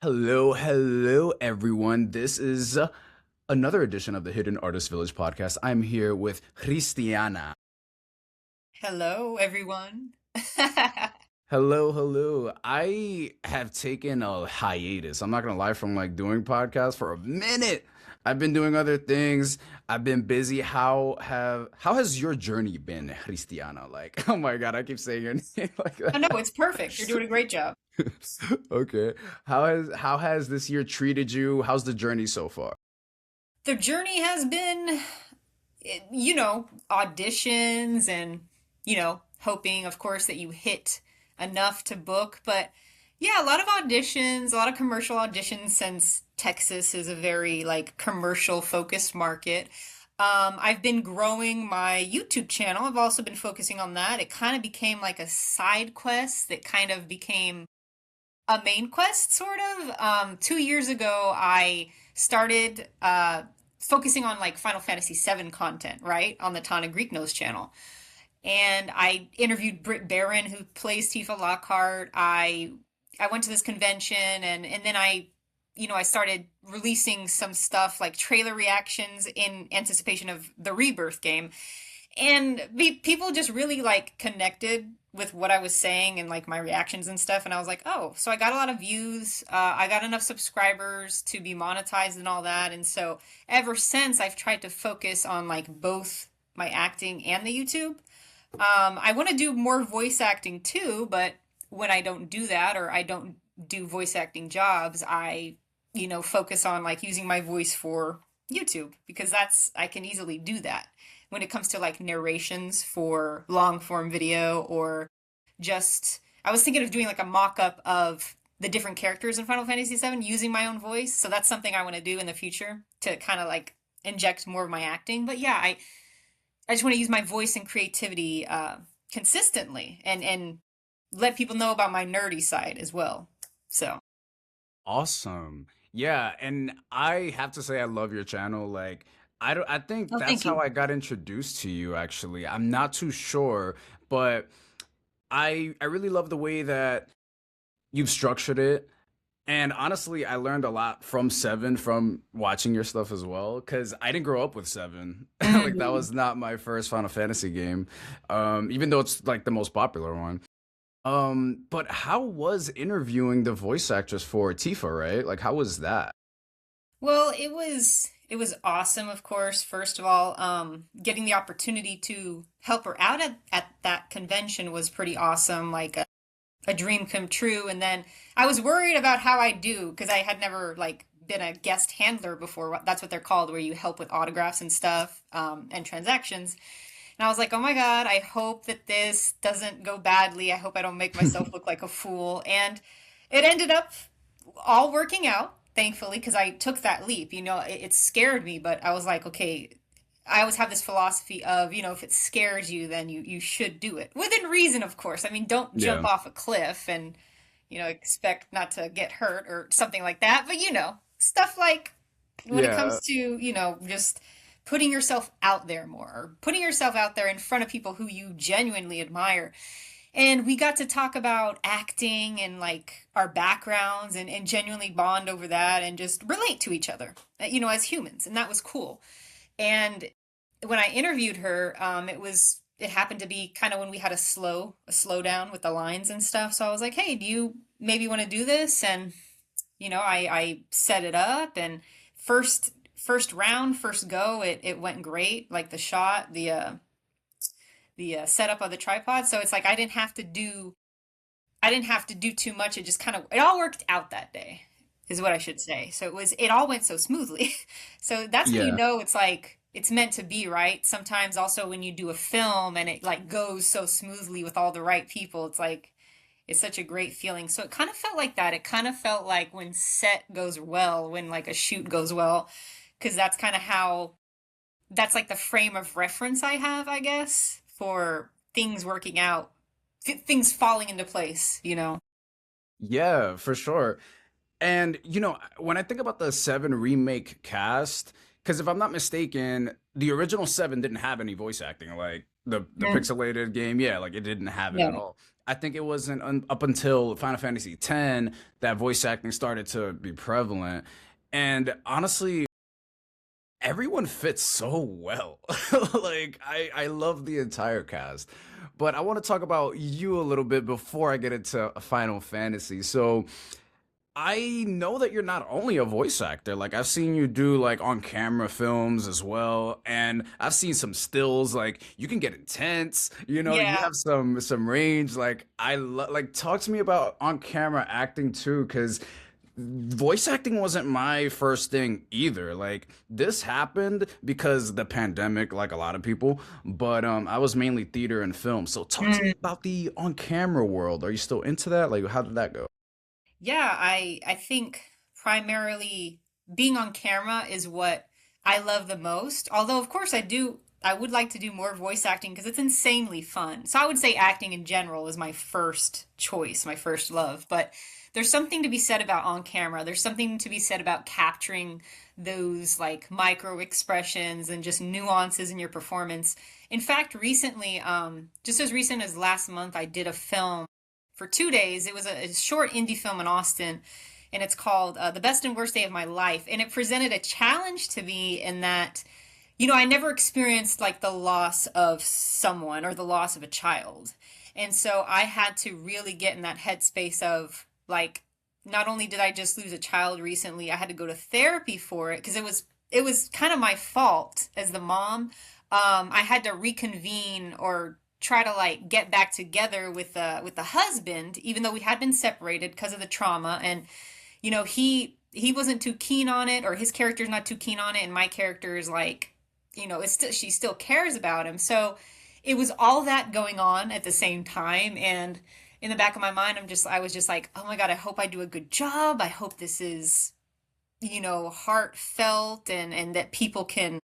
Hello, hello, everyone. This is another edition of the Hidden Artist Village podcast. I'm here with Hristiana. Hello, everyone. Hello, hello. I have taken a hiatus. I'm not gonna lie from like doing podcasts for a minute. I've been doing other things. I've been busy. How has your journey been, Hristiana? Like, oh my God, I keep saying your name like Oh, no, that. it's perfect. You're doing a great job. Okay. How has this year treated you? How's the journey so far? The journey has been, auditions and, hoping, of course, that you hit enough to book. But yeah, a lot of auditions, a lot of commercial auditions since Texas is a very like commercial focused market. I've been growing my YouTube channel. I've also been focusing on that. It kind of became like a side quest that kind of became a main quest, sort of. 2 years ago, I started focusing on like Final Fantasy VII content, right, on the Tana Greek Nose channel. And I interviewed Britt Barron, who plays Tifa Lockhart. I went to this convention, and then I started releasing some stuff like trailer reactions in anticipation of the Rebirth game, and people just really like connected with what I was saying and like my reactions and stuff. And I was like, oh, so I got a lot of views. I got enough subscribers to be monetized and all that. And so ever since, I've tried to focus on like both my acting and the YouTube. I want to do more voice acting too, but when I don't do that or I don't do voice acting jobs, I focus on like using my voice for YouTube because I can easily do that when it comes to like narrations for long form video or just I was thinking of doing like a mock-up of the different characters in Final Fantasy VII using my own voice. So that's something I want to do in the future to kind of like inject more of my acting. But yeah, I just want to use my voice and creativity consistently and let people know about my nerdy side as well. So, Awesome. Yeah, and I have to say I love your channel. Like I think oh, that's thank how you. I got introduced to you actually. I'm not too sure, but I really love the way that you've structured it. And honestly, I learned a lot from Seven from watching your stuff as well, because I didn't grow up with Seven. Like that Mhm. was not my first Final Fantasy game, even though it's like the most popular one. But how was interviewing the voice actress for Tifa, right? Like, how was that? Well, it was awesome, of course. First of all, getting the opportunity to help her out at that convention was pretty awesome, like a dream come true. And then I was worried about how I do because I had never like been a guest handler before. That's what they're called, where you help with autographs and stuff, and transactions. And I was like, oh my God, I hope that this doesn't go badly. I hope I don't make myself look like a fool. And it ended up all working out, thankfully, because I took that leap. It scared me, but I was like, okay, I always have this philosophy of, if it scares you, then you should do it. Within reason, of course. I mean, don't jump Yeah. off a cliff and, expect not to get hurt or something like that. But, stuff like when it Yeah. comes to, just putting yourself out there more, or putting yourself out there in front of people who you genuinely admire. And we got to talk about acting and like our backgrounds and genuinely bond over that and just relate to each other, as humans. And that was cool. And when I interviewed her, it happened to be kind of when we had a slowdown with the lines and stuff. So I was like, hey, do you maybe want to do this? And I set it up, and first round, first go, it went great. Like the shot, the setup of the tripod. So it's like I didn't have to do too much. It all worked out that day, is what I should say. So it all went so smoothly. So that's when Yeah. it's like it's meant to be, right? Sometimes also when you do a film and it like goes so smoothly with all the right people, it's like it's such a great feeling. So it kind of felt like that. It kind of felt like when set goes well, when like a shoot goes well, because that's like the frame of reference I have, I guess, for things working out, things falling into place. Yeah, for sure. And when I think about the Seven remake cast, because if I'm not mistaken, the original Seven didn't have any voice acting. Like the Mm, pixelated game, yeah, like it didn't have it at no. all. I think it wasn't up until Final Fantasy X that voice acting started to be prevalent. And honestly, everyone fits so well. Like I love the entire cast. But I want to talk about you a little bit before I get into Final Fantasy. So I know that you're not only a voice actor. Like I've seen you do like on camera films as well, and I've seen some stills. Like you can get intense. You Yeah. have some range. Like like talk to me about on camera acting too, because voice acting wasn't my first thing either. Like this happened because the pandemic, like a lot of people. But I was mainly theater and film. So talk to me about the on camera world. Are you still into that? Like how did that go? Yeah, I think primarily being on camera is what I love the most. Although of course I would like to do more voice acting because it's insanely fun. So I would say acting in general is my first choice, my first love. But there's something to be said about on camera. There's something to be said about capturing those like micro expressions and just nuances in your performance. In fact, recently, just as recent as last month, I did a film for 2 days. It was a short indie film in Austin, and it's called The Best and Worst Day of My Life. And it presented a challenge to me in that, I never experienced like the loss of someone or the loss of a child. And so I had to really get in that headspace of like, not only did I just lose a child recently, I had to go to therapy for it because it was kind of my fault as the mom. I had to reconvene or try to like get back together with the husband, even though we had been separated because of the trauma. And he wasn't too keen on it, or his character's not too keen on it, and my character is like, it's still, she still cares about him. So it was all that going on at the same time, and in the back of my mind, I was just like, oh my God, I hope I do a good job. I hope this is, heartfelt, and that people can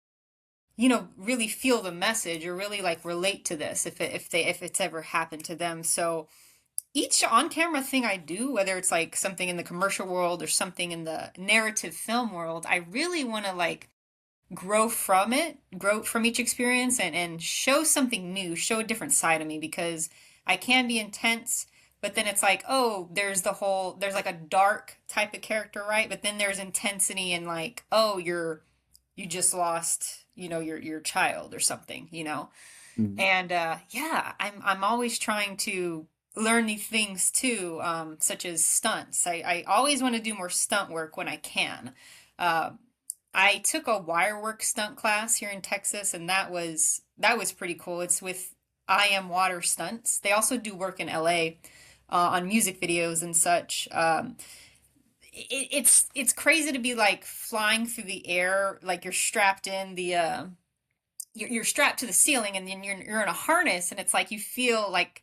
really feel the message or really like relate to this if it's ever happened to them. So each on-camera thing I do, whether it's like something in the commercial world or something in the narrative film world, I really want to like grow from each experience, and show something new, show a different side of me, because I can be intense, but then it's like, oh, there's like a dark type of character, right? But then there's intensity and like, oh, you just lost, your child or something. And yeah, I'm always trying to learn these things too, such as stunts. I always want to do more stunt work when I can. Uh, I took a wire work stunt class here in Texas, and that was pretty cool. It's with I Am Water Stunts. They also do work in LA on music videos and such. It's crazy to be like flying through the air, like you're strapped in the you're strapped to the ceiling, and then you're in a harness, and it's like you feel like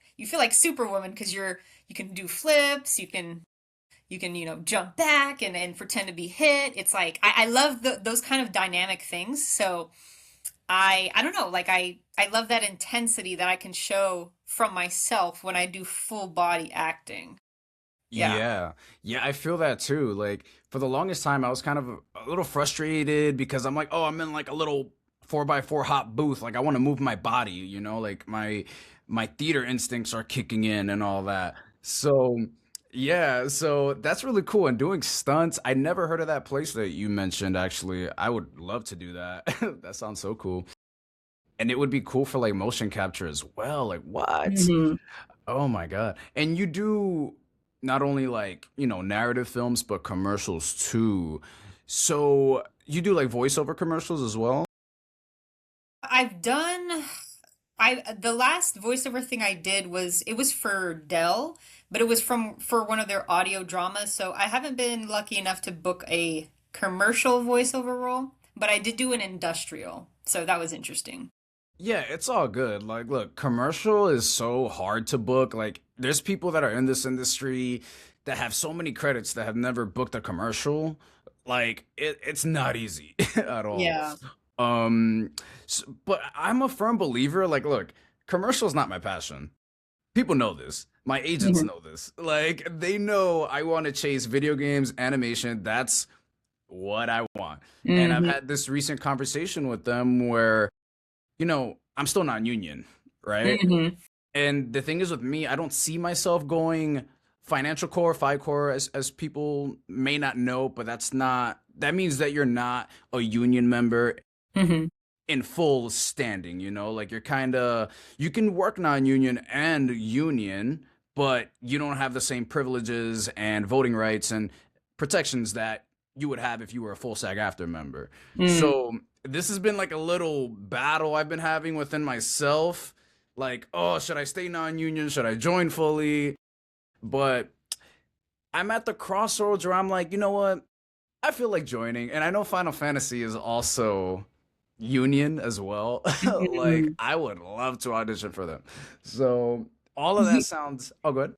Superwoman because you can do flips, you can jump back and pretend to be hit. It's like I love those kind of dynamic things. So I don't know, like I love that intensity that I can show from myself when I do full body acting. Yeah. Yeah. Yeah, I feel that too. Like for the longest time I was kind of a little frustrated because I'm like, "Oh, I'm in like a little 4x4 hot booth. Like I want to move my body, like my theater instincts are kicking in and all that." So, yeah, so that's really cool. And doing stunts, I never heard of that place that you mentioned actually. I would love to do that. That sounds so cool. And it would be cool for like motion capture as well. Like what? Hmm. Oh my God. And you do not only like, narrative films, but commercials too. So you do like voiceover commercials as well? I've done I the last voiceover thing I did was for Dell, but it was for one of their audio dramas. So I haven't been lucky enough to book a commercial voiceover role, but I did do an industrial. So that was interesting. Yeah, it's all good. Like, look, commercial is so hard to book. Like, there's people that are in this industry that have so many credits that have never booked a commercial. Like, it's not easy at all. Yeah. Um, but I'm a firm believer. Like, look, commercial is not my passion. People know this. My agents Mhm. know this. Like, they know I want to chase video games, animation. That's what I want. And I've Hmm. had this recent conversation with them where I'm still not union, right? Hmm. And the thing is with me, I don't see myself going financial core, fi core, as people may not know, but that means that you're not a union member Hmm. in full standing, like you can work non-union and union, but you don't have the same privileges and voting rights and protections that you would have if you were a full SAG-AFTRA member. Mm. So this has been like a little battle I've been having within myself, like, oh, should I stay non-union, should I join fully? But I'm at the crossroads where I'm like, you know what, I feel like joining, and I know Final Fantasy is also union as well. Like, Mhm. I would love to audition for them. So all of that sounds. Oh, good.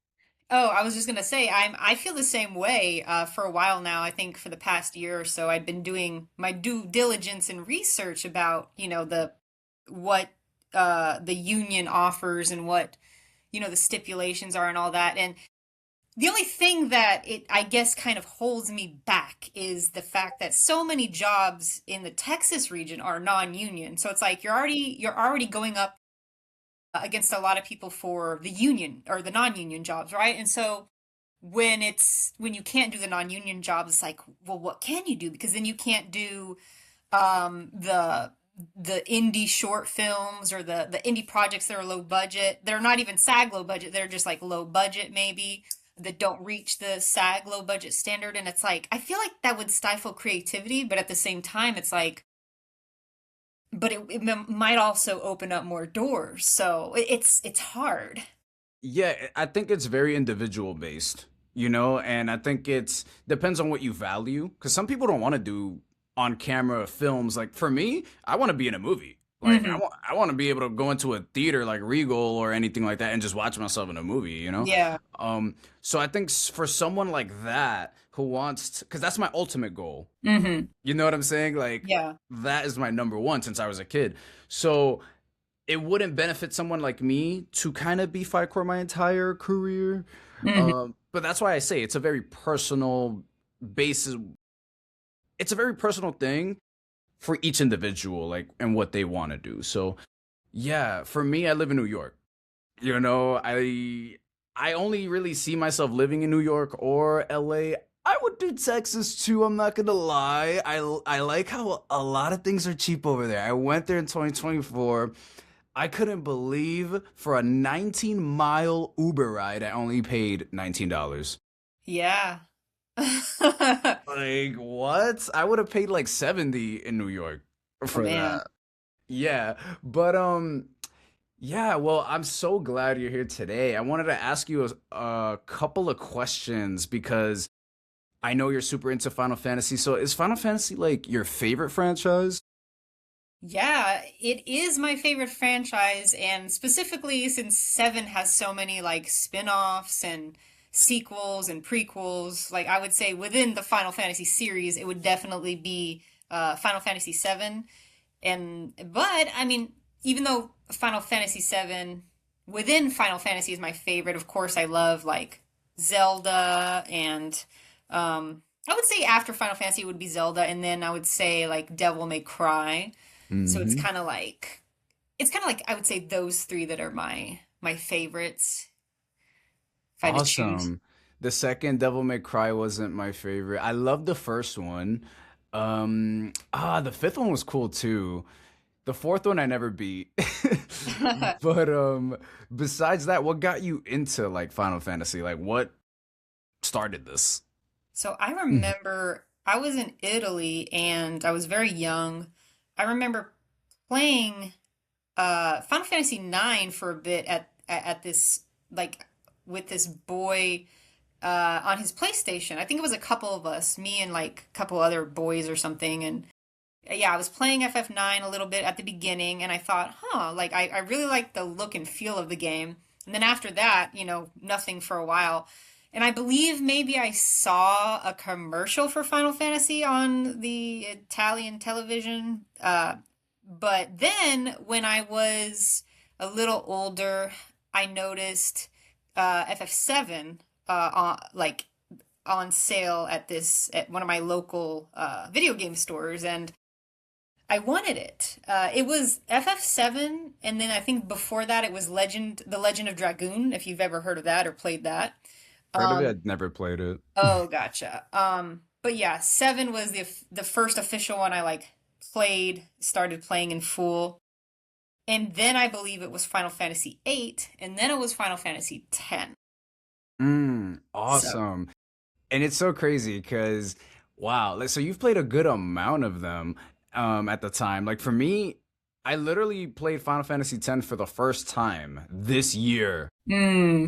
Oh, I was just gonna say, I feel the same way. For a while now, I think for the past year or so, I've been doing my due diligence and research about, the what the union offers and what, the stipulations are and all that. And the only thing that it, I guess, kind of holds me back is the fact that so many jobs in the Texas region are non-union. So it's like you're already going up against a lot of people for the union or the non-union jobs, right? And so when you can't do the non-union jobs, it's like, well, what can you do? Because then you can't do the indie short films or the indie projects that are low budget. They're not even SAG low budget. They're just like low budget maybe that don't reach the SAG low budget standard. And it's like I feel like that would stifle creativity, but at the same time, it's like but it might also open up more doors. So it's hard. Yeah, I think it's very individual based, and I think it's depends on what you value. Because some people don't want to do on camera films. Like for me, I want to be in a movie. Like I Hmm. want I want to be able to go into a theater like Regal or anything like that and just watch myself in a movie. Yeah. So I think for someone like that who wants, because that's my ultimate goal. Hmm. You know what I'm saying? Like Yeah. that is my number one since I was a kid. So it wouldn't benefit someone like me to kind of be FICOR my entire career. Hmm. But that's why I say it's a very personal basis. It's a very personal thing for each individual, like, and what they want to do. So yeah, for me, I live in New York. I only really see myself living in New York or LA. I would do Texas too, I'm not gonna lie. I like how a lot of things are cheap over there. I went there in 2024. I couldn't believe for a 19-mile Uber ride, I only paid $19. Yeah. Like, what? I would have paid like 70 in New York Oh for man. that. Yeah, but yeah, well, I'm so glad you're here today. I wanted to ask you a couple of questions because I know you're super into Final Fantasy. So, is Final Fantasy like your favorite franchise? Yeah, it is my favorite franchise, and specifically since Seven has so many like spin-offs and sequels and prequels, like I would say within the Final Fantasy series, it would definitely be Final Fantasy Seven. And but I mean, even though Final Fantasy Seven within Final Fantasy is my favorite, of course I love like Zelda and I would say after Final Fantasy it would be Zelda, and then I would say like Devil May Cry. So Hmm. it's kind of like I would say those three that are my favorites if I had to choose. Awesome. The second Devil May Cry wasn't my favorite. I loved the first one. The fifth one was cool too. The fourth one I never beat. But besides that, what got you into like Final Fantasy? Like what started this? So I remember I was in Italy and I was very young. I remember playing Final Fantasy 9 for a bit at this like with this boy on his PlayStation. I think it was a couple of us, me and like a couple other boys or something. And yeah, I was playing FF9 a little bit at the beginning, and I thought, huh, like I really like the look and feel of the game. And then after that, nothing for a while. And I believe maybe I saw a commercial for Final Fantasy on the Italian television. But then when I was a little older, I noticed FF7 like on sale at one of my local video game stores, and I wanted it. It was FF7, and then I think before that it was The Legend of Dragoon, if you've ever heard of that or played that. Heard of it? Um, I'd never played it. oh, gotcha. But yeah, 7 was the first official one I like started playing in full. And then I believe it was Final Fantasy 8, and then it was Final Fantasy 10. So, Awesome. And it's so crazy because wow, like so you've played a good amount of them at the time. Like for me, I literally played Final Fantasy X for the first time this year. mm,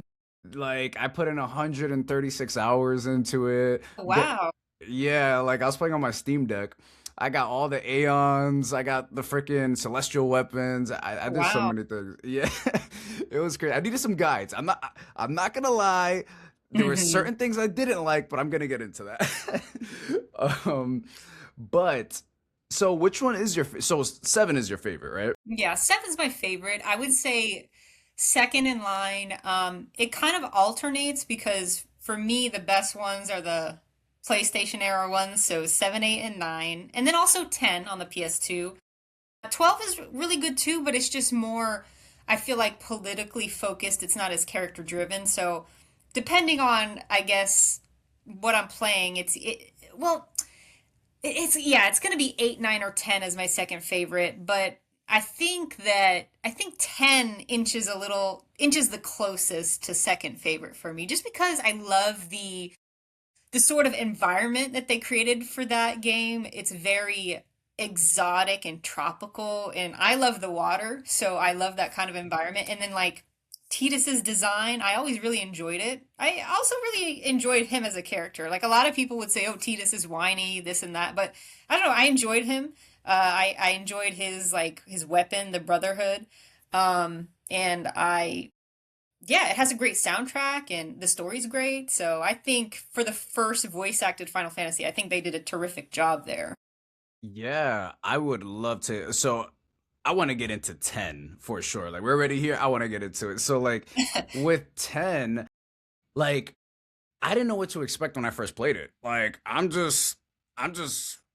Like I put in 136 hours into it. But wow. yeah, like I was playing on my Steam Deck. I got all the Aeons, I got the freaking celestial weapons. I did so Wow. many things. Yeah. It was crazy. I needed some guides. I'm not gonna lie. There were Hmm. certain things I didn't like, but I'm gonna get into that. um but so which one is so 7 is your favorite, right? Yeah, seven's my favorite. I would say second in line. It kind of alternates because for me, the best ones are the PlayStation era ones, so 7, 8, and 9, and then also 10 on the PS2. 12 is really good too, but it's just more, I feel like, politically focused. It's not as character driven. So, depending on, I guess, what I'm playing, well, yeah, it's gonna be 8, 9, or 10 as my second favorite, but I think 10 inches the closest to second favorite for me, just because I love the sort of environment that they created for that game. It's very exotic and tropical, and I love the water, so I love that kind of environment. And then like Tidus's design, I always really enjoyed it. I also really enjoyed him as a character. Like a lot of people would say, "Oh, Tidus is whiny, this and that," but I don't know. I enjoyed him. I enjoyed his weapon, the Brotherhood, and yeah, it has a great soundtrack and the story's great. So I think for the first voice acted Final Fantasy, I think they did a terrific job there. Yeah, I would love to. So I want to get into 10 for sure. Like we're already here. I want to get into it. So like with 10, like I didn't know what to expect when I first played it. Like I'm just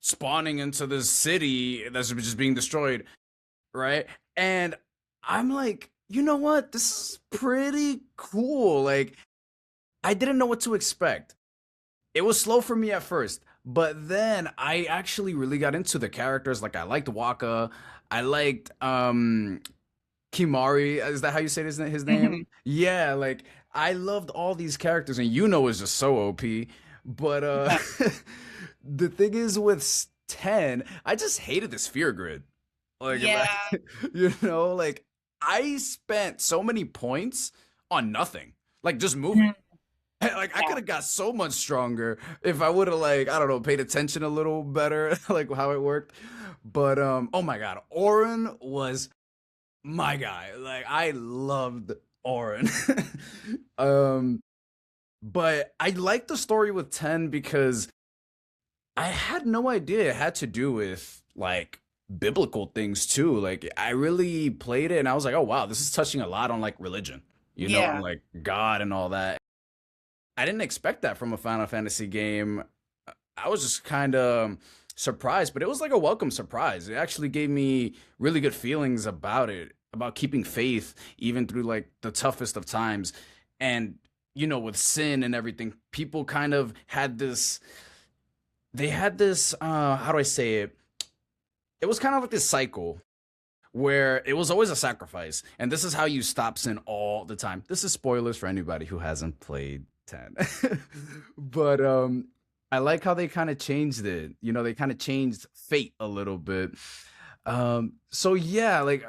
spawning into this city that's just being destroyed, right? And I'm like, you know what? This is pretty cool. Like I didn't know what to expect. It was slow for me at first, but then I actually really got into the characters. Like I liked Waka. I liked Kimari. Is that how you say his name? Mhm. Yeah, like I loved all these characters, and is just so OP. But Yeah. the thing is with 10, I just hated the sphere grid. Like, Yeah. like I spent so many points on nothing, like just moving. Mhm. Like I Yeah. could have got so much stronger if I would have like I don't know paid attention a little better like how it worked. But oh my god, Orin was my guy. Like I loved Orin. um but I liked the story with 10 because I had no idea it had to do with like biblical things too. Like I really played it and I was like, "Oh wow, this is touching a lot on like religion." And Yeah. like God and all that. I didn't expect that from a Final Fantasy game. I was just kind of surprised, but it was like a welcome surprise. It actually gave me really good feelings about it, about keeping faith even through like the toughest of times. And with sin and everything, people kind of had this they had this how do I say it? It was kind of like this cycle where it was always a sacrifice. And this is how you stop sin all the time. This is spoilers for anybody who hasn't played 10. But I like how they kind of changed it. They kind of changed fate a little bit. So yeah, like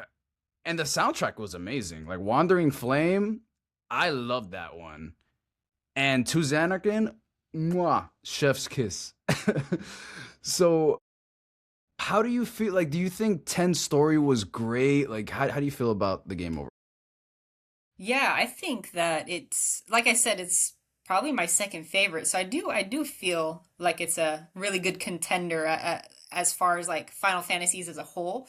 and the soundtrack was amazing. Like Wandering Flame, I love that one. And To Xanarkin, mwah, chef's kiss. So how do you feel? Like, do you think 10 story was great? Like, how do you feel about the game over? Yeah, I think that it's like I said, it's probably my second favorite. So I do feel like it's a really good contender as far as like Final Fantasies as a whole.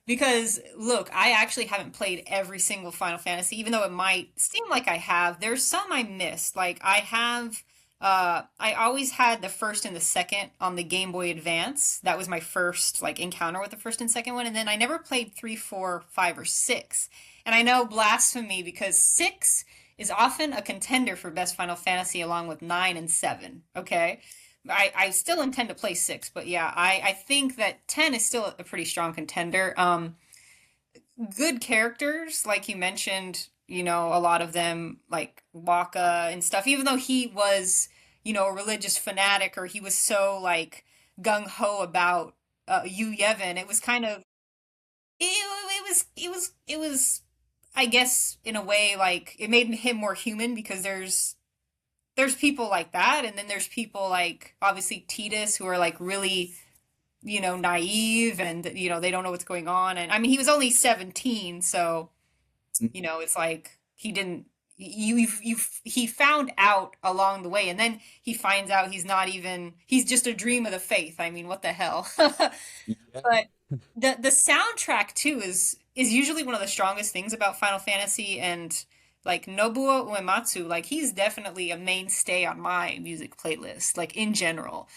Because look, I actually haven't played every single Final Fantasy, even though it might seem like I have. There's some I missed. Like I have I always had the first and the second on the Game Boy Advance. That was my first like encounter with the first and second one, and then I never played three, four, five, or six. And I know blasphemy because six is often a contender for best Final Fantasy along with nine and seven. Okay. I still intend to play six, but yeah, I think that 10 is still a pretty strong contender. Good characters, like you mentioned, a lot of them, like Waka and stuff, even though he was, a religious fanatic or he was so like gung ho about Yu Yevon, it was kind of, it was, I guess, in a way, like it made him more human because there's people like that, and then there's people like obviously Titus who are like really naive and they don't know what's going on. And I mean, he was only 17, so it's like he didn't he found out along the way, and then he finds out he's just a dream of the faith. I mean, what the hell? Yeah. But the soundtrack too is usually one of the strongest things about Final Fantasy, and like Nobuo Uematsu, like he's definitely a mainstay on my music playlist, like in general.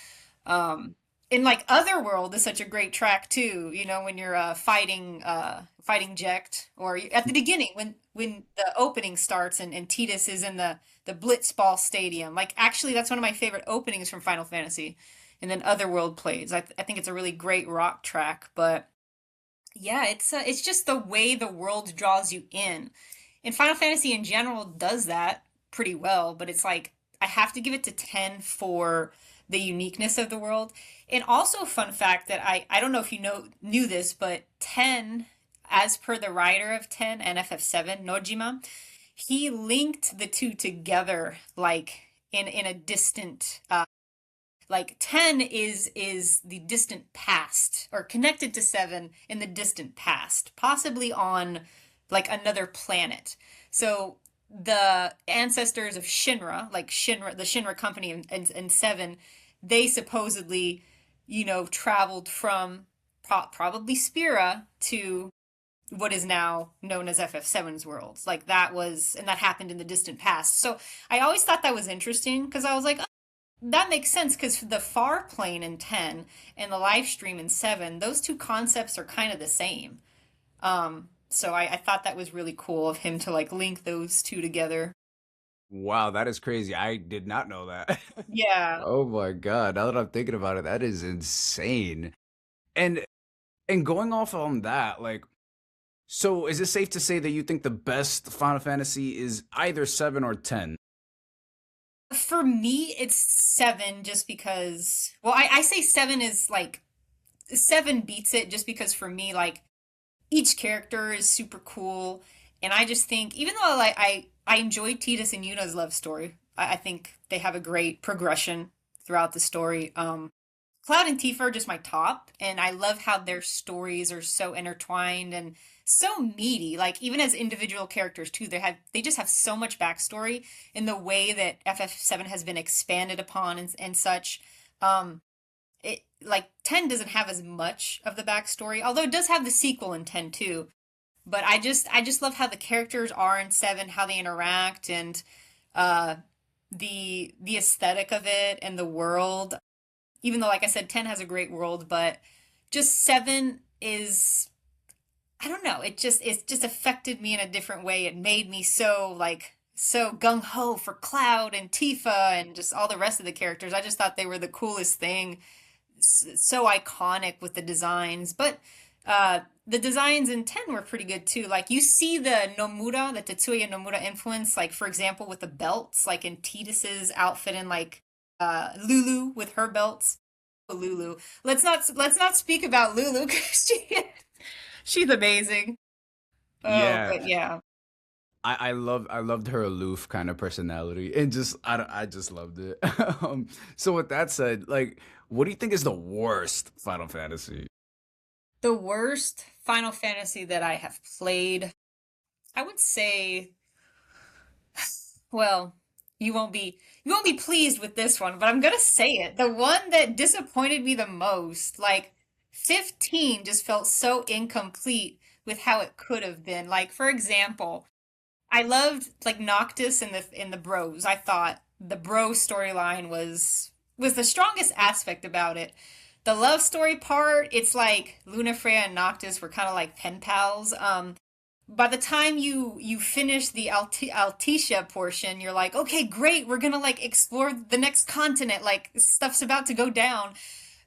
In like Otherworld is such a great track too, when you're fighting Jecht, or at the beginning when the opening starts and Tidus is in the Blitzball Stadium. Like actually that's one of my favorite openings from Final Fantasy. And then Otherworld plays. I think it's a really great rock track, but yeah, it's just the way the world draws you in. And Final Fantasy in general does that pretty well, but it's like I have to give it to 10 for the uniqueness of the world. And also, fun fact that I don't know if you knew this, but 10, as per the writer of 10 and FF7, Nojima, he linked the two together like in a distant like 10 is the distant past, or connected to 7 in the distant past, possibly on like another planet. So the ancestors of Shinra, like Shinra, the Shinra company in 7, they supposedly, traveled from probably Spira to what is now known as FF7's worlds. Like and that happened in the distant past. So I always thought that was interesting because I was like, that makes sense because the far plane in 10 and the live stream in 7, those two concepts are kind of the same. So I thought that was really cool of him to like link those two together. Wow, that is crazy. I did not know that. Yeah. Oh my God. Now that I'm thinking about it, that is insane. And and going off on that, like, so is it safe to say that you think the best Final Fantasy is either 7 or 10? For me, it's 7 just because, well, I say 7 is like, 7 beats it just because for me, like, each character is super cool. And I just think, even though like I enjoy Tidus and Yuna's love story, I think they have a great progression throughout the story. Cloud and Tifa are just my top, and I love how their stories are so intertwined and so meaty. Like even as individual characters too, they just have so much backstory in the way that FF7 has been expanded upon and such. Um, it like 10 doesn't have as much of the backstory, although it does have the sequel in 10 too. But I just love how the characters are in 7, how they interact, and uh, the aesthetic of it and the world, even though like I said 10 has a great world, but just 7 is, I don't know, it just affected me in a different way. It made me so gung ho for Cloud and Tifa and just all the rest of the characters. I just thought they were the coolest thing. So iconic with the designs, but the designs in 10 were pretty good too. Like you see the Tetsuya Nomura influence, like for example with the belts, like in Tidus's outfit, and like Lulu with her belts. Lulu. Let's not speak about Lulu because she's amazing. Oh, Yeah, but yeah. I loved her aloof kind of personality, and just I just loved it. So with that said, like, what do you think is the worst Final Fantasy? The worst Final Fantasy that I have played, I would say, well, you won't be pleased with this one, but I'm gonna say it. The one that disappointed me the most, like 15 just felt so incomplete with how it could have been. Like for example, I loved like Noctis and the Bros. I thought the bro storyline was the strongest aspect about it. The love story part, it's like Luna Freya and Noctis were kind of like pen pals. By the time you finish the Altissia portion, you're like, okay, great, we're gonna like explore the next continent, like stuff's about to go down.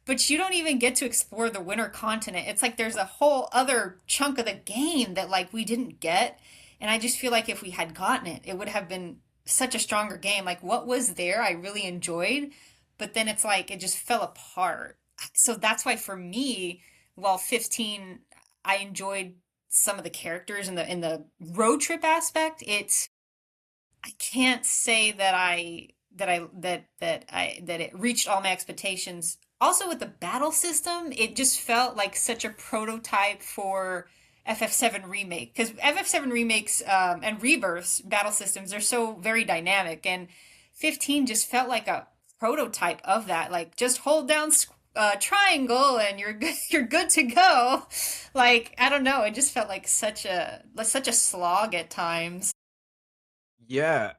But you don't even get to explore the winter continent. It's like there's a whole other chunk of the game that like we didn't get. And I just feel like if we had gotten it, it would have been such a stronger game. Like what was there, I really enjoyed, but then it's like it just fell apart. So that's why for me, while 15, I enjoyed some of the characters in the road trip aspect. It's I can't say that it reached all my expectations. Also with the battle system, it just felt like such a prototype for FF7 remake because FF7 remakes and rebirths battle systems are so very dynamic, and 15 just felt like a prototype of that. Like just hold down triangle and you're good to go. Like I don't know, it just felt like such a slog at times. Yeah.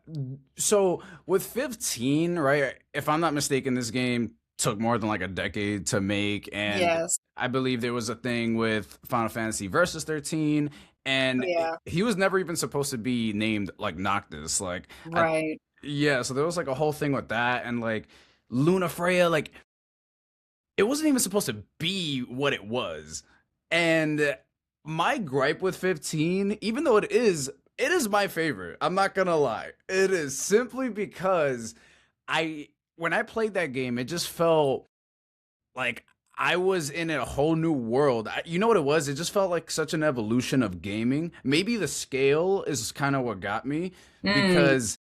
So with 15, right? If I'm not mistaken, this game took more than like a decade to make, and Yes. I believe there was a thing with Final Fantasy Versus 13, and Yeah. he was never even supposed to be named like Noctis. Like, I Right. yeah. So there was like a whole thing with that, and like Luna Freya, like it wasn't even supposed to be what it was. And my gripe with 15, even though it is my favorite. I'm not gonna lie. It is simply because I when I played that game, it just felt like I was in a whole new world. You know what it was? It just felt like such an evolution of gaming. Maybe the scale is kind of what got me Mm. because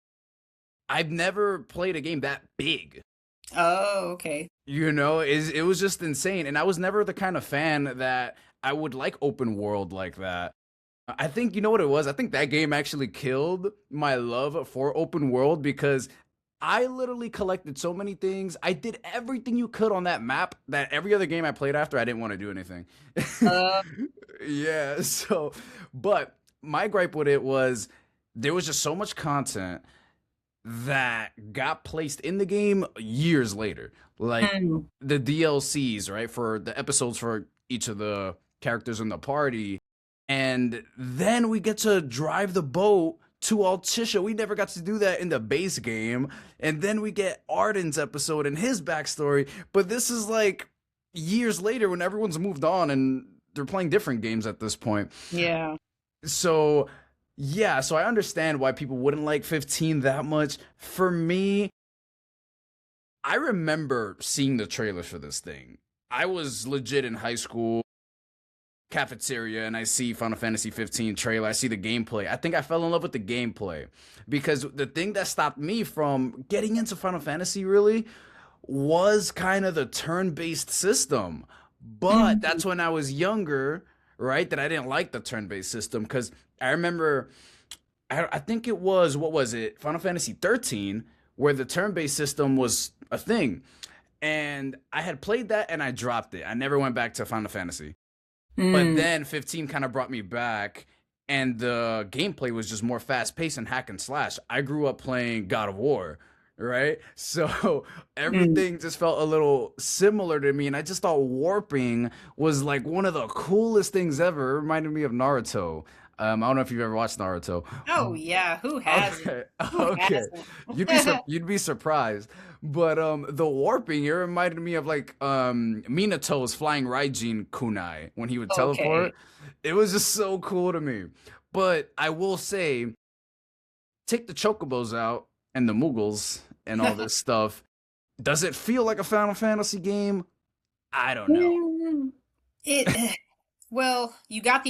I've never played a game that big. Oh, okay. You know, is it was just insane, and I was never the kind of fan that I would like open world like that. I think you know what it was. I think that game actually killed my love for open world because I literally collected so many things. I did everything you could on that map that every other game I played after I didn't want to do anything. Uh, Yeah, so but my gripe with it was there was just so much content that got placed in the game years later. Like mm. the DLCs, right? For the episodes for each of the characters in the party. And then we get to drive the boat to Altissia. We never got to do that in the base game. And then we get Arden's episode and his backstory. But this is like years later when everyone's moved on and they're playing different games at this point. Yeah. So yeah, so I understand why people wouldn't like 15 that much. For me, I remember seeing the trailer for this thing. I was legit in high school cafeteria and I see Final Fantasy 15 trailer. I see the gameplay. I think I fell in love with the gameplay because the thing that stopped me from getting into Final Fantasy really was kind of the turn-based system. But Mm. that's when I was younger, right? That I didn't like the turn-based system because I remember I think it was what was it? Final Fantasy 13 where the turn-based system was a thing. And I had played that and I dropped it. I never went back to Final Fantasy. But Mm. then 15 kind of brought me back, and the gameplay was just more fast paced and hack and slash. I grew up playing God of War, right? So Mm. everything just felt a little similar to me, and I just thought warping was like one of the coolest things ever. It reminded me of Naruto. I don't know if you've ever watched Naruto. Oh yeah, who hasn't? Okay, Who okay. hasn't? You'd be surprised. But the warping, it reminded me of like Minato's flying Raijin kunai when he would Okay. teleport. It was just so cool to me. But I will say, take the chocobos out and the Mughals and all this stuff. Does it feel like a Final Fantasy game? I don't know. Mm. It well, you got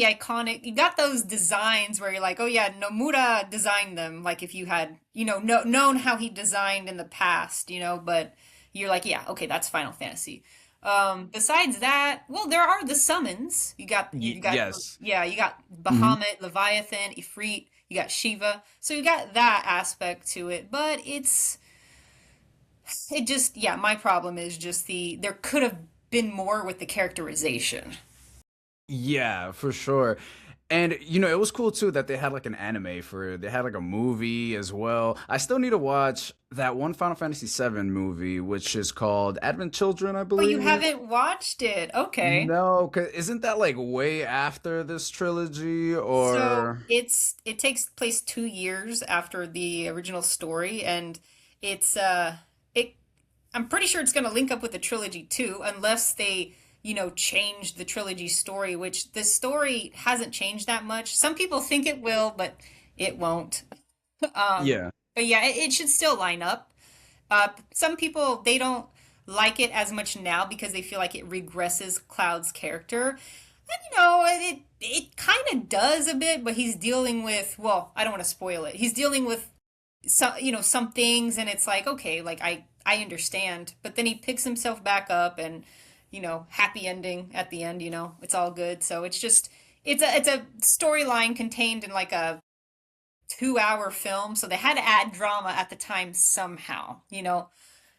those designs where you're like, oh yeah, Nomura designed them. Like if you had, known how he designed in the past, but you're like, yeah, okay, that's Final Fantasy. Besides that, well, there are the summons. Yes. Yeah, you got Hmm. Bahamut, Leviathan, Ifrit, you got Shiva. So you got that aspect to it, but it just, yeah, my problem is just there could have been more with the characterization. Yeah, for sure. And it was cool too that they had like an anime for it. They had like a movie as well. I still need to watch that one Final Fantasy VII movie, which is called Advent Children, I Oh, you believe. haven't watched it. Okay. No, 'cause isn't that like way after this trilogy So or it takes place 2 years after the original story, and it's it I'm pretty sure it's going to link up with the trilogy too, unless they, change the trilogy story, which the story hasn't changed that much. Some people think it will, but it won't. Um, yeah. but yeah, it should still line up. Some people they don't like it as much now because they feel like it regresses Cloud's character. And it kind of does a bit, but he's dealing with, well, I don't want to spoil it. He's dealing with some things, and it's like, okay, like I understand, but then he picks himself back up, and happy ending at the end. It's all good. So it's a storyline contained in like a 2-hour film, so they had to add drama at the time somehow.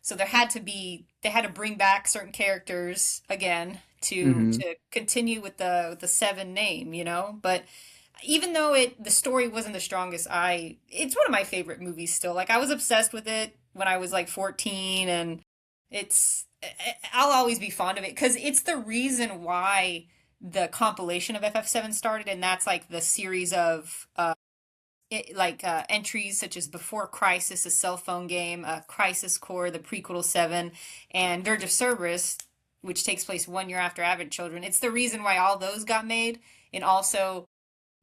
So they had to bring back certain characters again to Hmm. to continue with the seven name. But even though the story wasn't the strongest, it's one of my favorite movies still. Like, I was obsessed with it when I was like 14, and it's I'll always be fond of it because it's the reason why the compilation of FF7 started, and that's like the series of entries such as Before Crisis, a cell phone game, Crisis Core, the prequel to 7, and Dirge of Cerberus, which takes place 1 year after Advent Children. It's the reason why all those got made, and also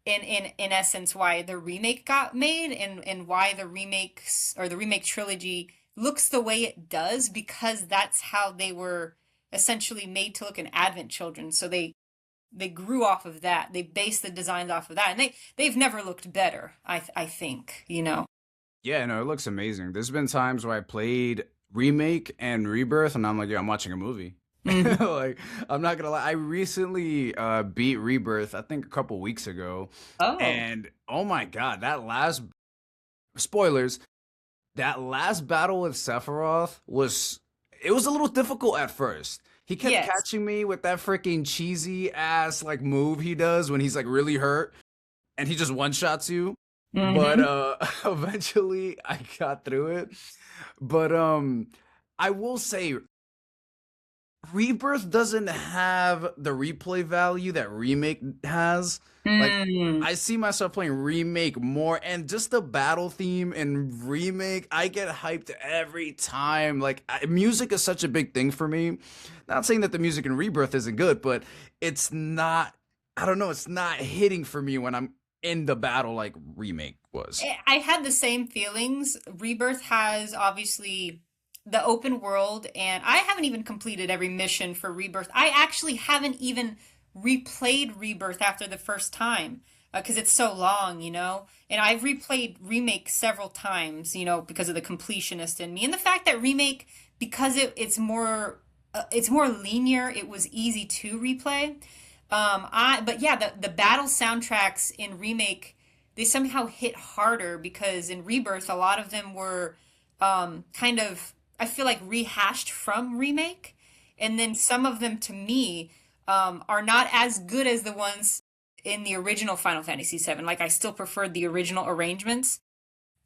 in essence why the remake got made, and why the remakes or the remake trilogy looks the way it does, because that's how they were essentially made to look in Advent Children. So they grew off of that. They based the designs off of that, and they've never looked better. I think. Yeah, no, it looks amazing. There's been times where I played Remake and Rebirth, and I'm like, yo, I'm watching a movie. Hmm. Like, I'm not gonna lie. I recently beat Rebirth, I think a couple weeks ago, Oh, and oh my god, that last spoilers, that last battle with Sephiroth was a little difficult at first. He kept yes. catching me with that freaking cheesy ass like move he does when he's like really hurt and he just one shots you. But Hmm. eventually I got through it. But I will say Rebirth doesn't have the replay value that Remake has. Like, Mm. I see myself playing Remake more, and just the battle theme in Remake, I get hyped every time. Like, music is such a big thing for me. Not saying that the music in Rebirth isn't good, but it's not, I don't know, it's not hitting for me when I'm in the battle like Remake was. I had the same feelings. Rebirth has obviously the open world, and I haven't even completed every mission for Rebirth. I actually haven't even replayed Rebirth after the first time because it's so long. And I've replayed Remake several times, because of the completionist in me, and the fact that Remake, because it's more linear, it was easy to replay. But yeah, the battle soundtracks in Remake, they somehow hit harder because in Rebirth a lot of them were kind of, I feel like, rehashed from Remake, and then some of them to me are not as good as the ones in the original Final Fantasy VII. Like, I still preferred the original arrangements.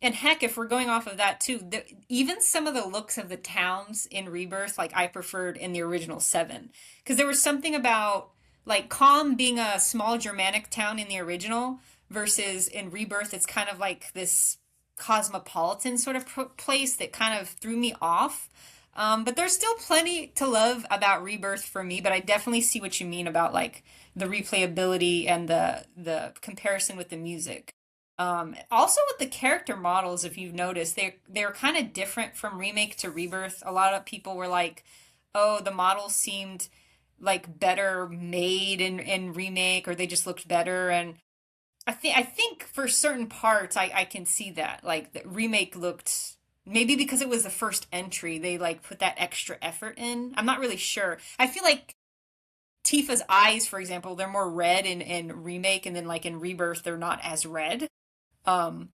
And heck, if we're going off of that too, even some of the looks of the towns in Rebirth, like, I preferred in the original Seven, because there was something about like Calm being a small Germanic town in the original versus in Rebirth, it's kind of like this cosmopolitan sort of place that kind of threw me off. But there's still plenty to love about Rebirth for me. But I definitely see what you mean about like the replayability and the comparison with the music. Also with the character models, if you've noticed, they're kind of different from Remake to Rebirth. A lot of people were like, "Oh, the models seemed like better made in Remake, or they just looked better." And I think for certain parts, I can see that. Like, the Remake looked, maybe because it was the first entry, they like put that extra effort in. I'm not really sure. I feel like Tifa's eyes, for example, they're more red in Remake, and then like in Rebirth, they're not as red. Um,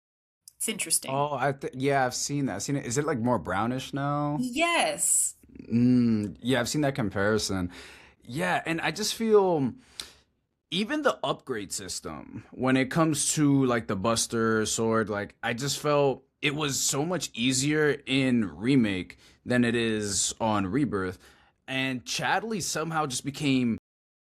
it's interesting. Oh, yeah, I've seen that. I've seen it. Is it like more brownish now? Yeah, I've seen that comparison. Yeah, and I just feel even the upgrade system when it comes to like the Buster sword, like I just felt it was so much easier in remake than it is on Rebirth. And Chadley somehow just became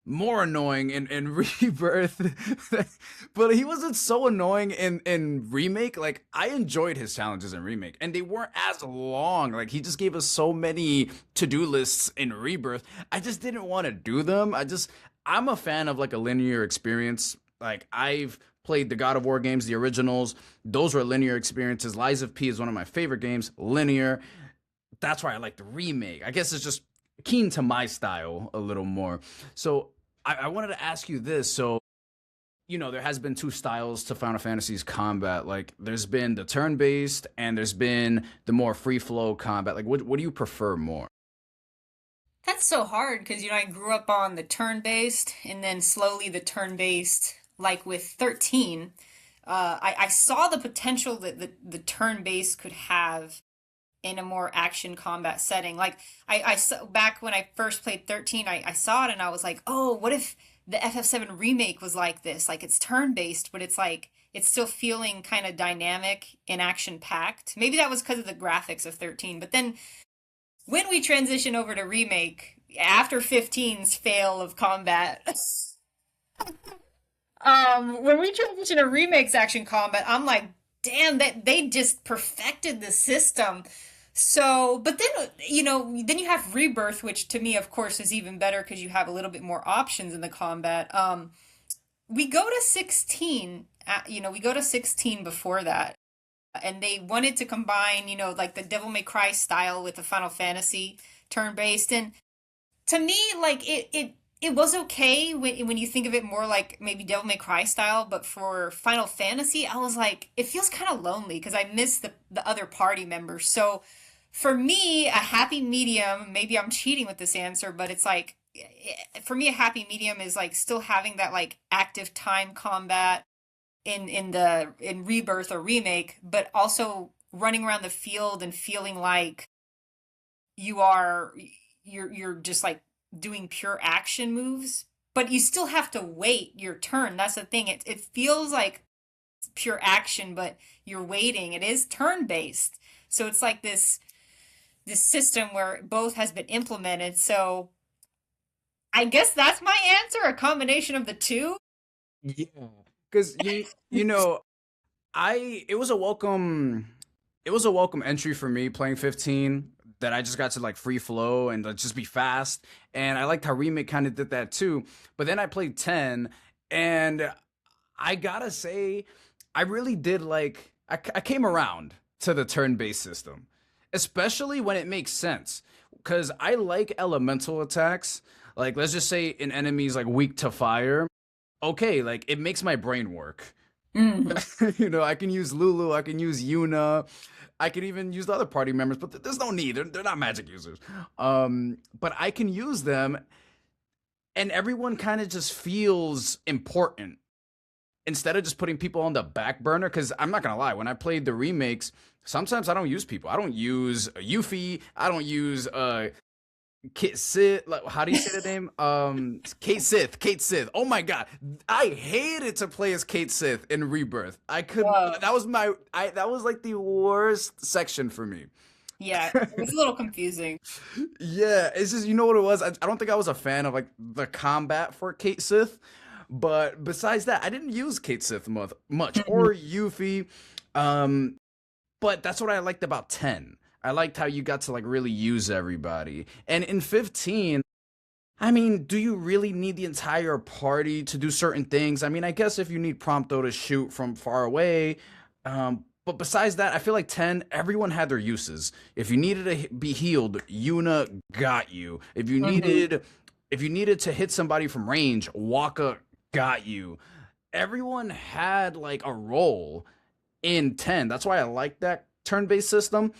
more annoying in Rebirth. But he wasn't so annoying in Remake. Like I enjoyed his challenges in Remake, and they weren't as long. Like he just gave us so many to-do lists in Rebirth. I just didn't want to do them. I'm a fan of like a linear experience. Like I've played the God of War games, the originals. Those were linear experiences. Lies of P is one of my favorite games, linear. That's why I like the remake. I guess it's just keen to my style a little more. So I wanted to ask you this. So, there has been two styles to Final Fantasy's combat. Like, there's been the turn based and there's been the more free flow combat. Like, what do you prefer more? That's so hard because, I grew up on the turn-based and then slowly the turn-based, like with 13. I saw the potential that the turn-based could have in a more action combat setting. Like I saw back when I first played 13, I saw it and I was like, oh, what if the FF7 remake was like this? Like it's turn-based, but it's like it's still feeling kind of dynamic and action packed. Maybe that was because of the graphics of 13. But then when we transition over to remake after 15's fail of combat, when we transition to remakes action combat, I'm like, damn, that they just perfected the system. So, but then, then you have Rebirth, which to me, of course, is even better because you have a little bit more options in the combat. We go to 16, we go to 16 before that. And they wanted to combine, like the Devil May Cry style with the Final Fantasy turn-based. And to me, like it was okay when you think of it more like maybe Devil May Cry style, but for Final Fantasy, I was like, it feels kind of lonely because I miss the other party members. So for me, a happy medium, maybe I'm cheating with this answer, but it's like, for me, a happy medium is like still having that like active time combat in Rebirth or Remake, but also running around the field and feeling like you are you're just like doing pure action moves, but you still have to wait your turn. That's the thing. It feels like pure action, but you're waiting. It is turn based. So it's like this system where both has been implemented. So I guess that's my answer, a combination of the two. Yeah, because you know I it was a welcome entry for me playing 15 that I just got to like free flow and like, just be fast, and I liked how remake kind of did that too. But then I played 10, and I gotta say I really did like I came around to the turn-based system, especially when it makes sense, because I like elemental attacks. Like let's just say an enemy's like weak to fire, okay, like it makes my brain work. Mhm. I can use Lulu, I can use Yuna, I can even use the other party members, but there's no need. They're not magic users. But I can use them, and everyone kind of just feels important instead of just putting people on the back burner. Because I'm not gonna lie, when I played the remakes, sometimes I don't use people. I don't use Yuffie. I don't use Kate Sith, like, how do you say the name? Kate Sith. Kate Sith. Oh my god, I hated to play as Kate Sith in Rebirth. I couldn't. Whoa. That was like the worst section for me. Yeah, it was a little confusing. Yeah, it's just what it was. I don't think I was a fan of like the combat for Kate Sith, but besides that, I didn't use Kate Sith much or Yuffie. Um, but that's what I liked about 10. I liked how you got to like really use everybody. And in 15, I mean, do you really need the entire party to do certain things? I mean, I guess if you need Prompto to shoot from far away, but besides that, I feel like 10, everyone had their uses. If you needed to be healed, Yuna got you. Hmm. If you needed to hit somebody from range, Waka got you. Everyone had like a role in 10. That's why I like that turn-based system.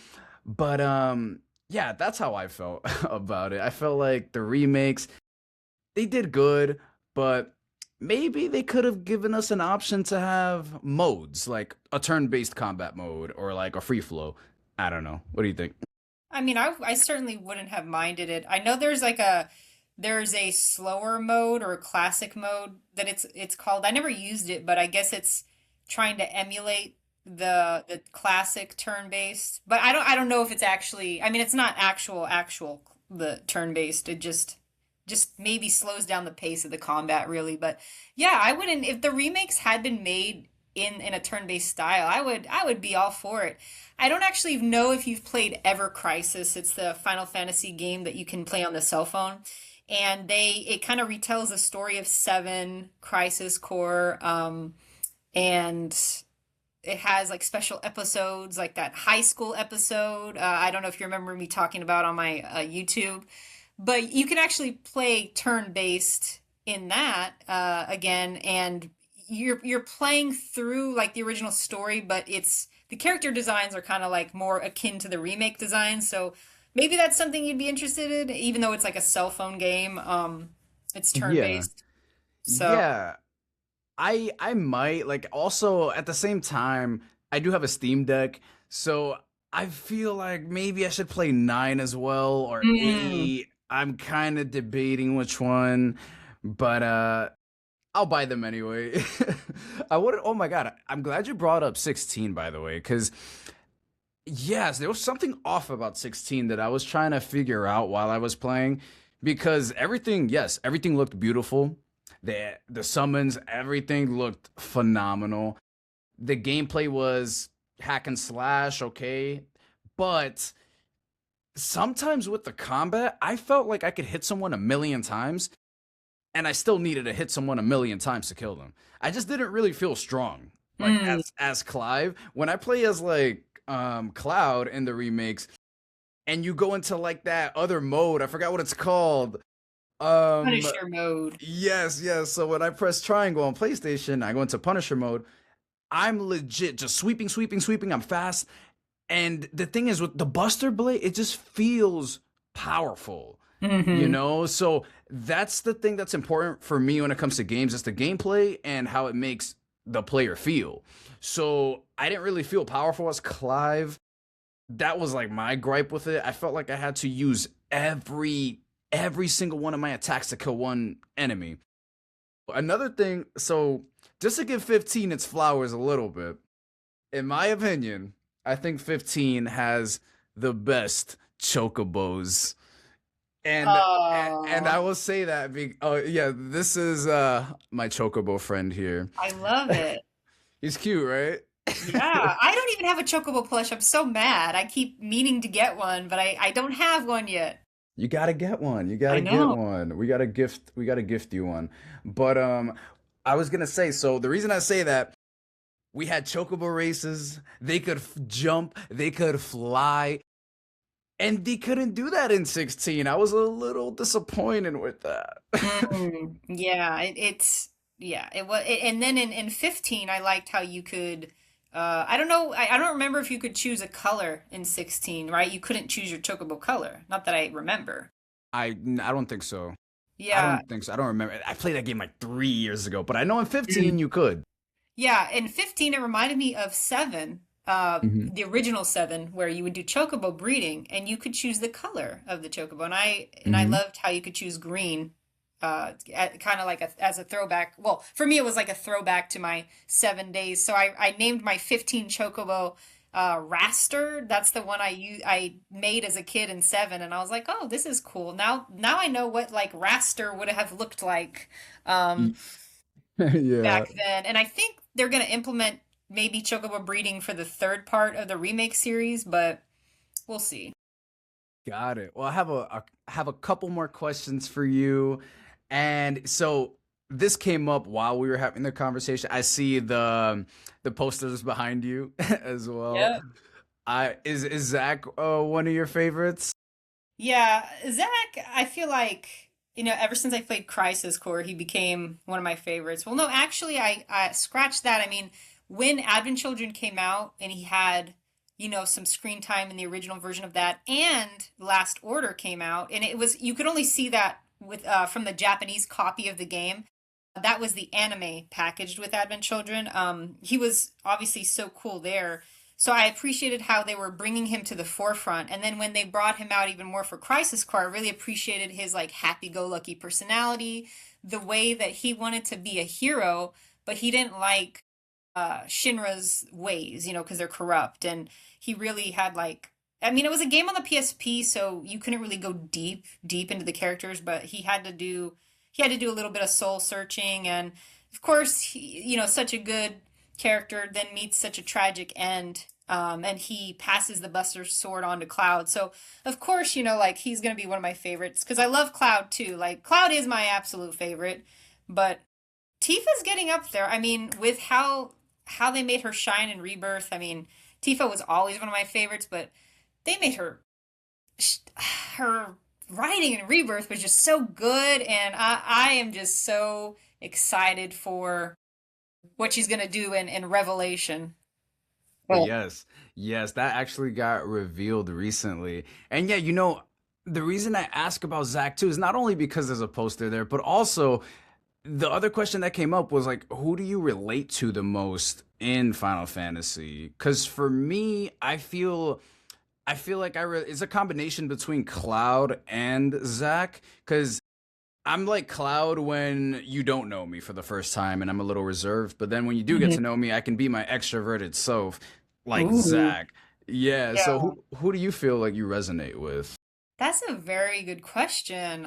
But yeah, that's how I felt about it. I felt like the remakes, they did good, but maybe they could have given us an option to have modes, like a turn-based combat mode or like a free flow. I don't know. What do you think? I mean, I certainly wouldn't have minded it. I know there's like a there's a slower mode or a classic mode that it's called. I never used it, but I guess it's trying to emulate the classic turn-based. But I don't know if it's actually, I mean it's not actual the turn-based. It just maybe slows down the pace of the combat really. But yeah, I wouldn't, if the remakes had been made in a turn-based style, I would be all for it. I don't actually know if you've played Ever Crisis. It's the Final Fantasy game that you can play on the cell phone. And it kind of retells the story of Seven Crisis Core, and it has like special episodes, like that high school episode. I don't know if you remember me talking about on my YouTube, but you can actually play turn based in that again, and you're playing through like the original story, but it's the character designs are kind of like more akin to the remake designs. So maybe that's something you'd be interested in, even though it's like a cell phone game. It's turn Yeah. based. So Yeah. I might like also at the same time I do have a Steam Deck, so I feel like maybe I should play 9 as well or mm, 8. I'm kind of debating which one, but I'll buy them anyway. I would Oh my god, I'm glad you brought up 16 by the way cuz yes, there was something off about 16 that I was trying to figure out while I was playing because everything, yes, everything looked beautiful. The summons, everything looked phenomenal. The gameplay was hack and slash, okay, but sometimes with the combat, I felt like I could hit someone a million times and I still needed to hit someone a million times to kill them. I just didn't really feel strong. Like mm, as Clive, when I play as like Cloud in the remakes and you go into like that other mode, I forgot what it's called. Um Punisher mode. yes. So when I press triangle on PlayStation, I go into Punisher mode. I'm legit just sweeping. I'm fast. And the thing is with the Buster Blade, it just feels powerful. You Hmm. know? So that's the thing that's important for me when it comes to games. It's the gameplay and how it makes the player feel. So I didn't really feel powerful as Clive. That was like my gripe with it. I felt like I had to use every single one of my attacks to kill one enemy. Another thing, so just to give 15 its flowers a little bit, in my opinion, I think 15 has the best chocobos. And I Oh, will say that oh yeah, this is my chocobo friend here. I love it. He's cute, right? Yeah, I don't even have a Chocobo plush. I'm so mad. I keep meaning to get one, but I don't have one yet. You gotta get one. You I gotta get know. one. We gotta gift you one. But I was gonna say, so the reason I say that we had chocobo races, they could jump, they could fly, and they couldn't do that in 16. I was a little disappointed with that. Yeah, it's yeah, it was and then in 15 I liked how you could I don't know, I don't remember if you could choose a color in 16, right? You couldn't choose your Chocobo color. Not that I remember. I don't think so. I Yeah. don't think so. I don't remember. I played that game like 3 years ago, but I know in 15 you could. Yeah, in 15 it reminded me of 7, Hmm. the original 7 where you would do chocobo breeding and you could choose the color of the chocobo and I Hmm. loved how you could choose green kind of like as a throwback. Well, for me it was like a throwback to my 7 days. So I named my 15 chocobo Raster. That's the one I made as a kid in 7 and I was like, "Oh, this is cool." Now I know what like Raster would have looked like. Um Yeah. back then. And I think they're going to implement maybe chocobo breeding for the third part of the remake series, but we'll see. Got it. Well, I have a couple more questions for you. And so this came up while we were having the conversation. I see the posters behind you as well. Yep. I is Zach one of your favorites? Yeah, Zach, I feel like, ever since I played Crisis Core, he became one of my favorites. Well, no, actually, I scratched that. I mean, when Advent Children came out and he had, some screen time in the original version of that, and Last Order came out, and you could only see that with from the Japanese copy of the game. That was the anime packaged with Advent Children. He was obviously so cool there. So I appreciated how they were bringing him to the forefront. And then when they brought him out even more for Crisis Core, I really appreciated his like happy-go-lucky personality, the way that he wanted to be a hero, but he didn't like Shinra's ways, because they're corrupt. And he really had like, I mean, it was a game on the PSP, so you couldn't really go deep into the characters, but he had to do a little bit of soul searching, and of course, such a good character then meets such a tragic end. And he passes the Buster Sword on to Cloud. So, of course, like he's going to be one of my favorites because I love Cloud too. Like, Cloud is my absolute favorite, but Tifa's getting up there. I mean, with how they made her shine in Rebirth. I mean, Tifa was always one of my favorites, but they made her writing in Rebirth was just so good, and I am just so excited for what she's gonna do in Revelation. Well, Yes, yes, that actually got revealed recently. And yeah, the reason I ask about Zach too is not only because there's a poster there, but also the other question that came up was like, who do you relate to the most in Final Fantasy? Because for me, I feel like it's a combination between Cloud and Zach. Because I'm like Cloud when you don't know me for the first time and I'm a little reserved, but then when you do get mhm. to know me, I can be my extroverted self, like Ooh. Zach. Yeah, so Yeah. who do you feel like you resonate with? That's a very good question.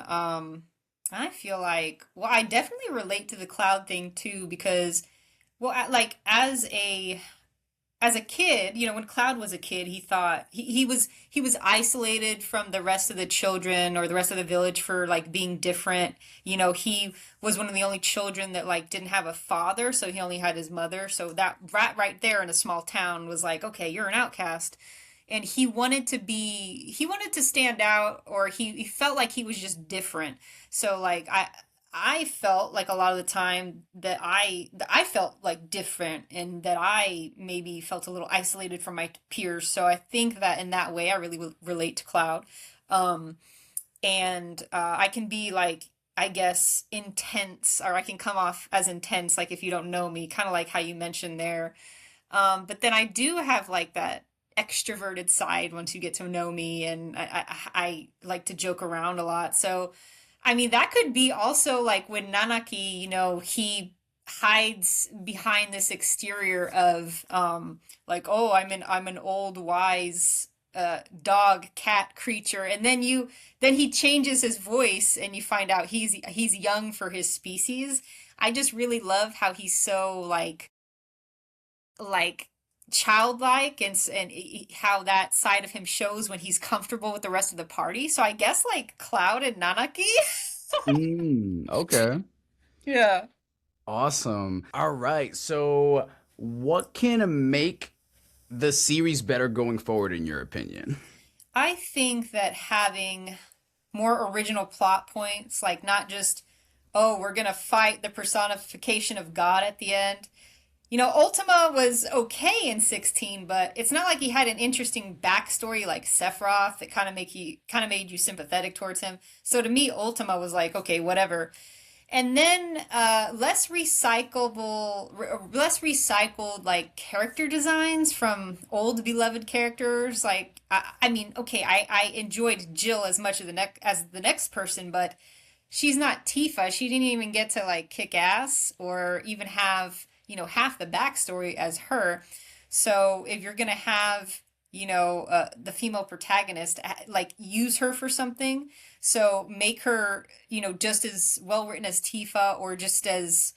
I feel like, well, I definitely relate to the Cloud thing too because, well, like as a kid, when Cloud was a kid, he thought he was isolated from the rest of the children or the rest of the village for like being different. He was one of the only children that like didn't have a father, so he only had his mother. So that right there in a small town was like, okay, you're an outcast. And he wanted to stand out, or he felt like he was just different. So like I felt like a lot of the time that I felt like different, and that I maybe felt a little isolated from my peers. So I think that in that way I really relate to Cloud. Um, and I can be like, I guess, intense, or I can come off as intense, like if you don't know me, kind of like how you mentioned there. But then I do have like that extroverted side once you get to know me, and I like to joke around a lot. So, I mean, that could be also like when Nanaki, he hides behind this exterior of like, oh, I'm an old wise dog cat creature, and then he changes his voice and you find out he's young for his species. I just really love how he's so like childlike, and how that side of him shows when he's comfortable with the rest of the party. So I guess like Cloud and Nanaki. Okay. Yeah. Awesome. All right. So, what can make the series better going forward, in your opinion? I think that having more original plot points, like not just, oh, we're gonna fight the personification of God at the end. Ultima was okay in 16, but it's not like he had an interesting backstory like Sephiroth that kind of made you sympathetic towards him. So to me, Ultima was like, okay, whatever. And then less recycled like character designs from old beloved characters. Like, I mean, okay, I enjoyed Jill as much as the next person, but she's not Tifa. She didn't even get to like kick ass or even have, half the backstory as her. So if you're gonna have, the female protagonist, like use her for something, so make her, just as well written as Tifa, or just as,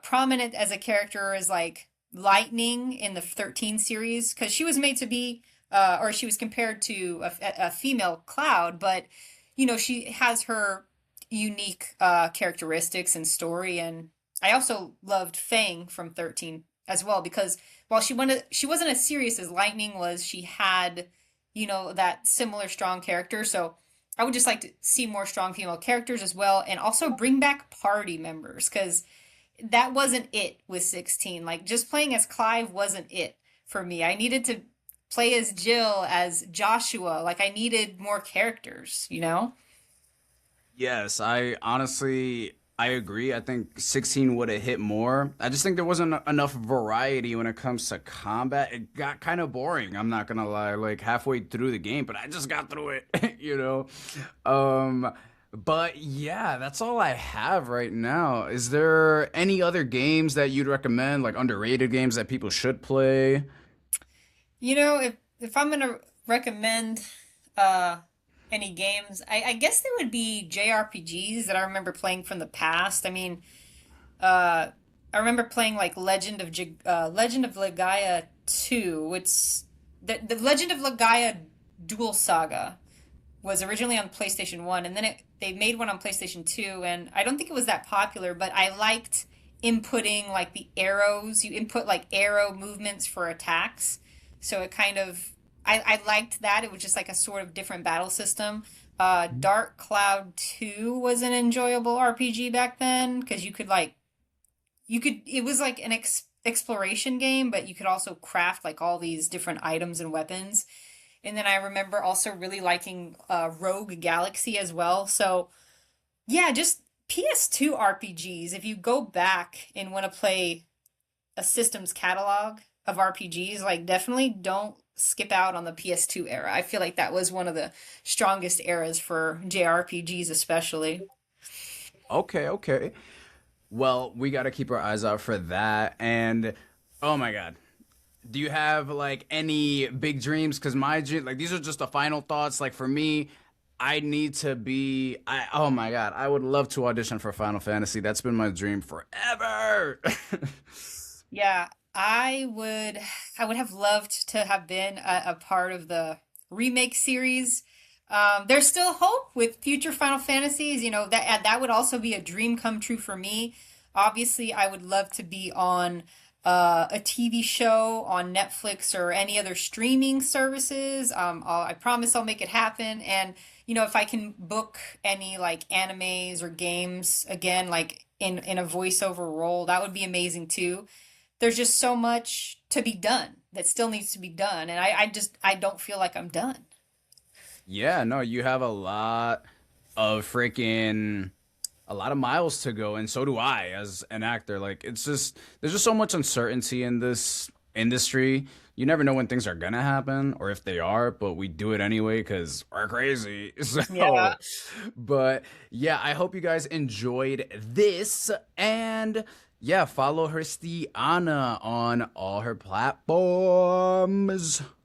prominent as a character as like Lightning in the 13 series, because she was made to be, or she was compared to a female Cloud, but she has her unique characteristics and story. And I also loved Fang from 13 as well, because while she wasn't as serious as Lightning was, she had, that similar strong character. So I would just like to see more strong female characters as well, and also bring back party members, because that wasn't it with 16. Like, just playing as Clive wasn't it for me. I needed to play as Jill, as Joshua. Like, I needed more characters. Yes, I honestly I agree. I think 16 would have hit more. I just think there wasn't enough variety when it comes to combat. It got kind of boring, I'm not gonna lie, like halfway through the game, but I just got through it, you know? Um, but yeah, that's all I have right now. Is there any other games that you'd recommend, like underrated games that people should play? You know, if I'm gonna recommend uh any games, I guess they would be JRPGs that I remember playing from the past. I mean, uh I remember playing like Legend of Legaia 2. It's the Legend of Legaia Dual Saga was originally on PlayStation 1, and then they made one on PlayStation 2, and I don't think it was that popular, but I liked inputting like the arrows. You input like arrow movements for attacks. So it kind of I liked that. It was just like a sort of different battle system. Dark Cloud 2 was an enjoyable RPG back then because you could it was like an exploration game, but you could also craft like all these different items and weapons. And then I remember also really liking Rogue Galaxy as well. So yeah, just PS2 RPGs. If you go back and want to play a systems catalog of RPGs, like definitely don't skip out on the PS2 era. I feel like that was one of the strongest eras for JRPGs, especially. Okay, okay. Well, we got to keep our eyes out for that. And oh my God, do you have like any big dreams? Because my dream, like these are just the final thoughts. Like for me, I need to be. I oh my God, I would love to audition for Final Fantasy. That's been my dream forever. Yeah, I would have loved to have been a part of the remake series. There's still hope with future Final Fantasies. You know, that would also be a dream come true for me. Obviously, I would love to be on a TV show on Netflix or any other streaming services. I promise I'll make it happen. And you know, if I can book any like animes or games again, like in a voiceover role, that would be amazing too. There's just so much to be done that still needs to be done, and I don't feel like I'm done. Yeah, no, you have of freaking a lot of miles to go, and so do I as an actor. Like it's just there's just so much uncertainty in this industry. You never know when things are gonna happen or if they are, but we do it anyway because we're crazy. So, Yeah. but yeah, I hope you guys enjoyed this, and yeah, follow Hristiana on all her platforms.